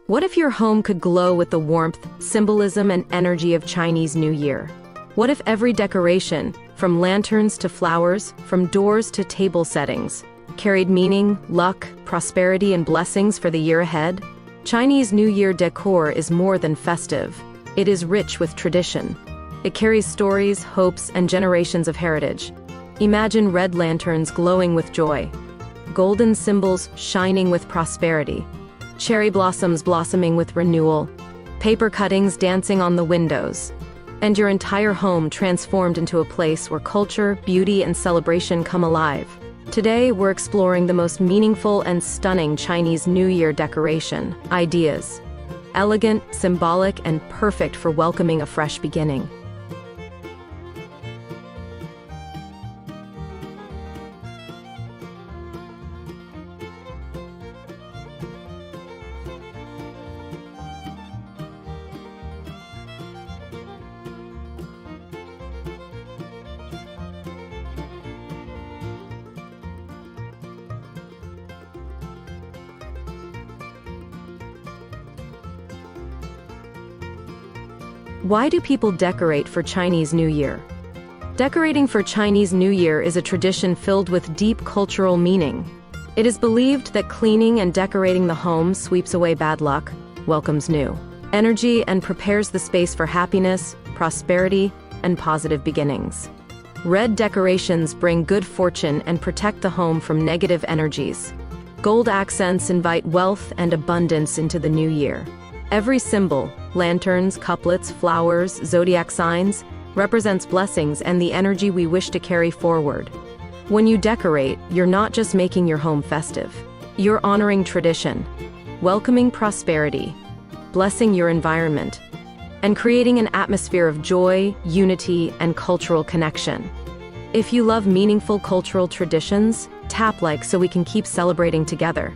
What if your home could glow with the warmth, symbolism, and energy of Chinese New Year? What if every decoration, from lanterns to flowers, from doors to table settings, carried meaning, luck, prosperity, and blessings for the year ahead? Chinese New Year decor is more than festive. It is rich with tradition. It carries stories, hopes, and generations of heritage. Imagine red lanterns glowing with joy, golden symbols shining with prosperity, cherry blossoms blossoming with renewal, paper cuttings dancing on the windows, and your entire home transformed into a place where culture, beauty, and celebration come alive. Today, we're exploring the most meaningful and stunning Chinese New Year decoration ideas. Elegant, symbolic, and perfect for welcoming a fresh beginning. Why do people decorate for Chinese New Year? Decorating for Chinese New Year is a tradition filled with deep cultural meaning. It is believed that cleaning and decorating the home sweeps away bad luck, welcomes new energy, and prepares the space for happiness, prosperity, and positive beginnings. Red decorations bring good fortune and protect the home from negative energies. Gold accents invite wealth and abundance into the new year. Every symbol, lanterns, couplets, flowers, zodiac signs, represents blessings and the energy we wish to carry forward. When you decorate, you're not just making your home festive. You're honoring tradition, welcoming prosperity, blessing your environment, and creating an atmosphere of joy, unity, and cultural connection. If you love meaningful cultural traditions, tap like so we can keep celebrating together.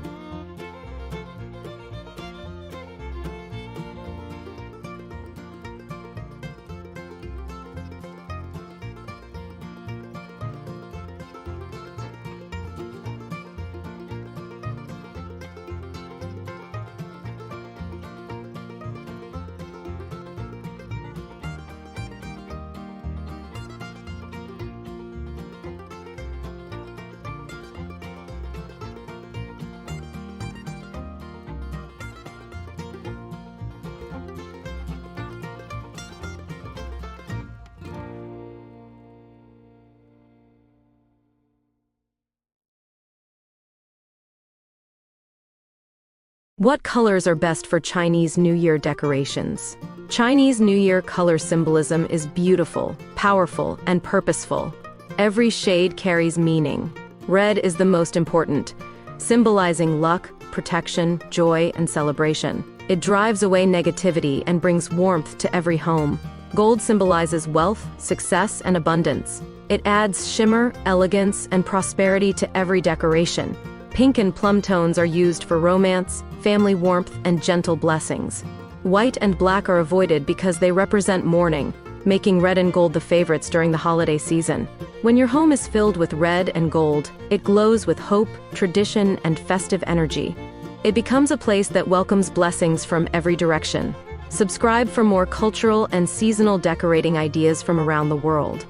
What colors are best for Chinese New Year decorations? Chinese New Year color symbolism is beautiful, powerful, and purposeful. Every shade carries meaning. Red is the most important, symbolizing luck, protection, joy, and celebration. It drives away negativity and brings warmth to every home. Gold symbolizes wealth, success, and abundance. It adds shimmer, elegance, and prosperity to every decoration. Pink and plum tones are used for romance, family warmth, and gentle blessings. White and black are avoided because they represent mourning, making red and gold the favorites during the holiday season. When your home is filled with red and gold, it glows with hope, tradition, and festive energy. It becomes a place that welcomes blessings from every direction. Subscribe for more cultural and seasonal decorating ideas from around the world.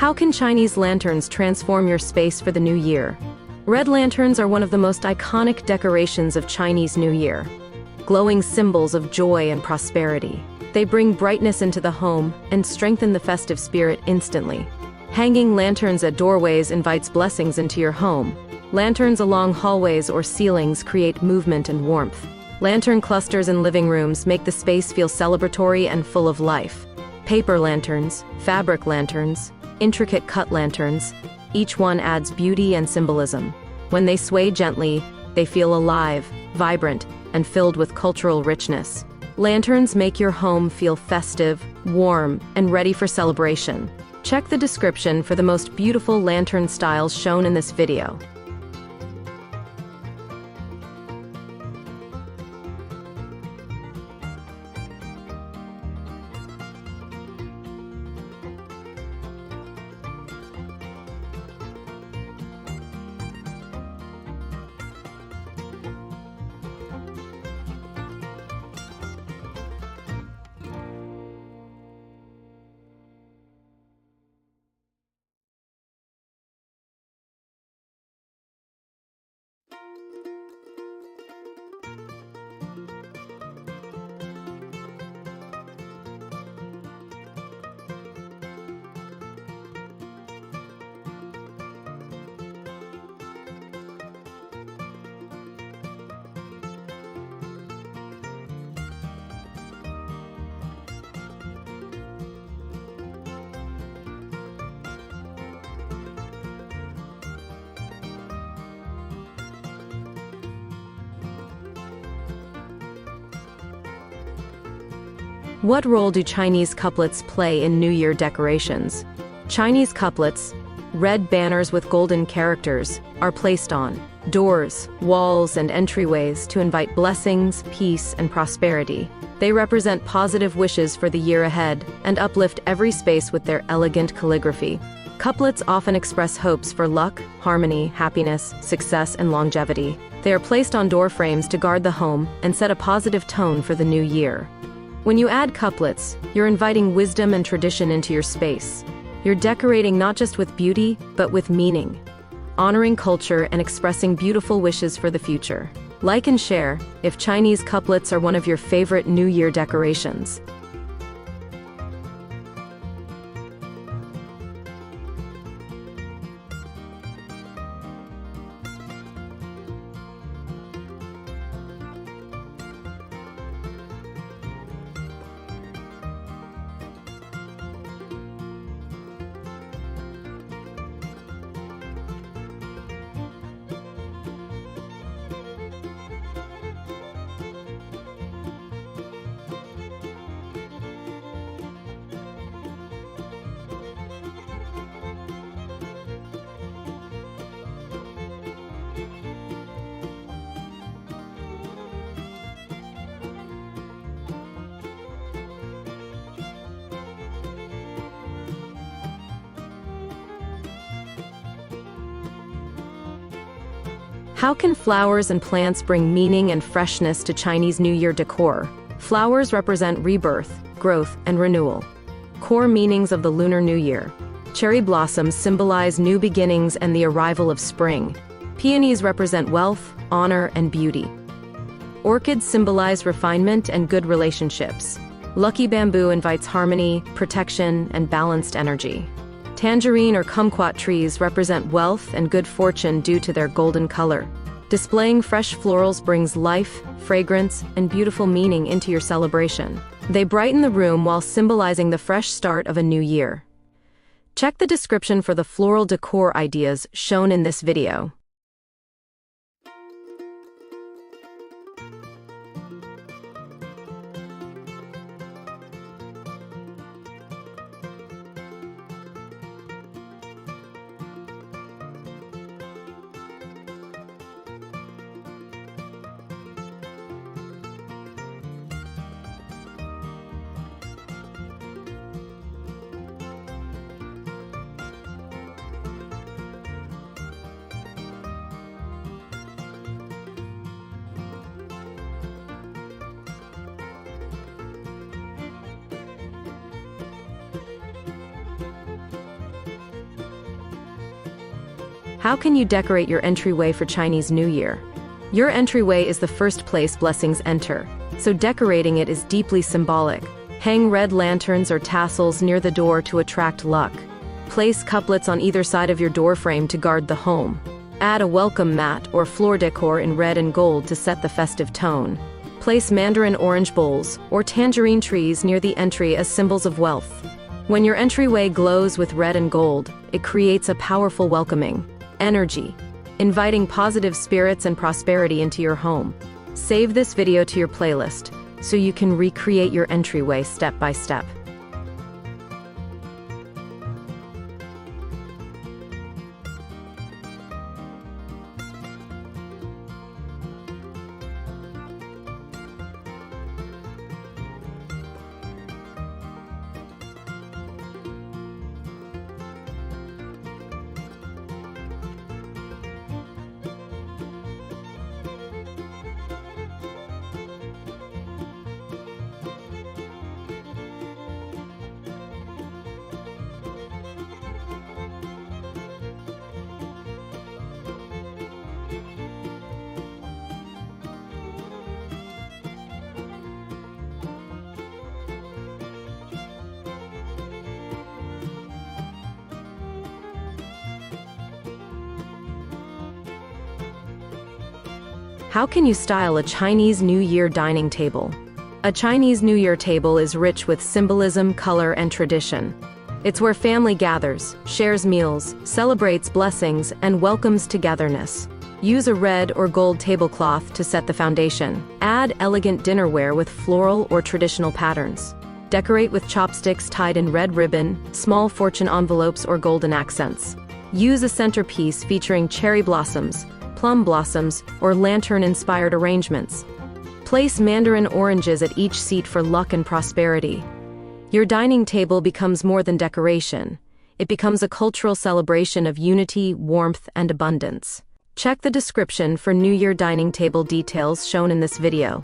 How can Chinese lanterns transform your space for the new year? Red lanterns are one of the most iconic decorations of Chinese New Year, glowing symbols of joy and prosperity. They bring brightness into the home and strengthen the festive spirit instantly. Hanging lanterns at doorways invites blessings into your home. Lanterns along hallways or ceilings create movement and warmth. Lantern clusters in living rooms make the space feel celebratory and full of life. Paper lanterns, fabric lanterns, intricate cut lanterns, each one adds beauty and symbolism. When they sway gently, they feel alive, vibrant, and filled with cultural richness. Lanterns make your home feel festive, warm, and ready for celebration. Check the description for the most beautiful lantern styles shown in this video. What role do Chinese couplets play in New Year decorations? Chinese couplets, red banners with golden characters, are placed on doors, walls, and entryways to invite blessings, peace, and prosperity. They represent positive wishes for the year ahead and uplift every space with their elegant calligraphy. Couplets often express hopes for luck, harmony, happiness, success, and longevity. They are placed on door frames to guard the home and set a positive tone for the new year. When you add couplets, you're inviting wisdom and tradition into your space. You're decorating not just with beauty, but with meaning, honoring culture and expressing beautiful wishes for the future. Like and share if Chinese couplets are one of your favorite New Year decorations. How can flowers and plants bring meaning and freshness to Chinese New Year decor? Flowers represent rebirth, growth, and renewal. Core meanings of the Lunar New Year. Cherry blossoms symbolize new beginnings and the arrival of spring. Peonies represent wealth, honor, and beauty. Orchids symbolize refinement and good relationships. Lucky bamboo invites harmony, protection, and balanced energy. Tangerine or kumquat trees represent wealth and good fortune due to their golden color. Displaying fresh florals brings life, fragrance, and beautiful meaning into your celebration. They brighten the room while symbolizing the fresh start of a new year. Check the description for the floral decor ideas shown in this video. How can you decorate your entryway for Chinese New Year? Your entryway is the first place blessings enter, so decorating it is deeply symbolic. Hang red lanterns or tassels near the door to attract luck. Place couplets on either side of your door frame to guard the home. Add a welcome mat or floor decor in red and gold to set the festive tone. Place mandarin orange bowls or tangerine trees near the entry as symbols of wealth. When your entryway glows with red and gold, it creates a powerful welcoming energy, inviting positive spirits and prosperity into your home. Save this video to your playlist so you can recreate your entryway step by step. How can you style a Chinese New Year dining table? A Chinese New Year table is rich with symbolism, color, and tradition. It's where family gathers, shares meals, celebrates blessings, and welcomes togetherness. Use a red or gold tablecloth to set the foundation. Add elegant dinnerware with floral or traditional patterns. Decorate with chopsticks tied in red ribbon, small fortune envelopes, or golden accents. Use a centerpiece featuring cherry blossoms, plum blossoms, or lantern-inspired arrangements. Place mandarin oranges at each seat for luck and prosperity. Your dining table becomes more than decoration. It becomes a cultural celebration of unity, warmth, and abundance. Check the description for New Year dining table details shown in this video.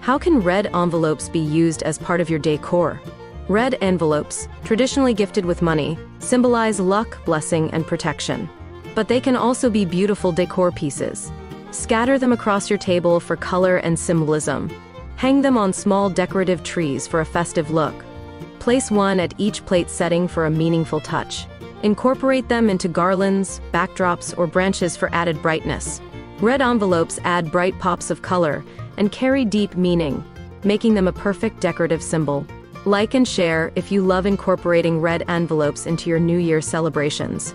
How can red envelopes be used as part of your decor? Red envelopes, traditionally gifted with money, symbolize luck, blessing, and protection. But they can also be beautiful decor pieces. Scatter them across your table for color and symbolism. Hang them on small decorative trees for a festive look. Place one at each plate setting for a meaningful touch. Incorporate them into garlands, backdrops, or branches for added brightness. Red envelopes add bright pops of color and carry deep meaning, making them a perfect decorative symbol. Like and share if you love incorporating red envelopes into your New Year celebrations.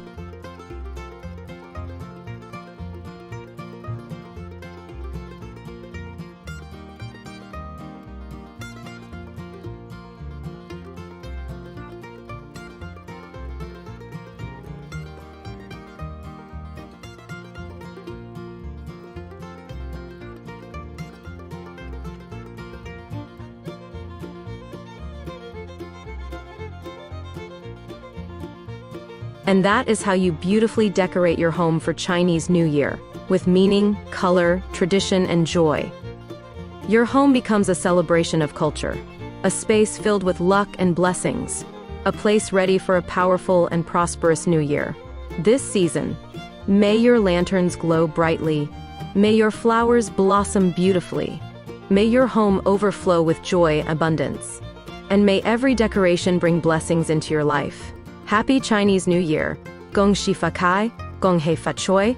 And that is how you beautifully decorate your home for Chinese New Year, with meaning, color, tradition, and joy. Your home becomes a celebration of culture, a space filled with luck and blessings, a place ready for a powerful and prosperous New Year. This season, may your lanterns glow brightly, may your flowers blossom beautifully, may your home overflow with joy and abundance, and may every decoration bring blessings into your life. Happy Chinese New Year! Gong Shi Fa Kai, Gong Hei Fa Choi.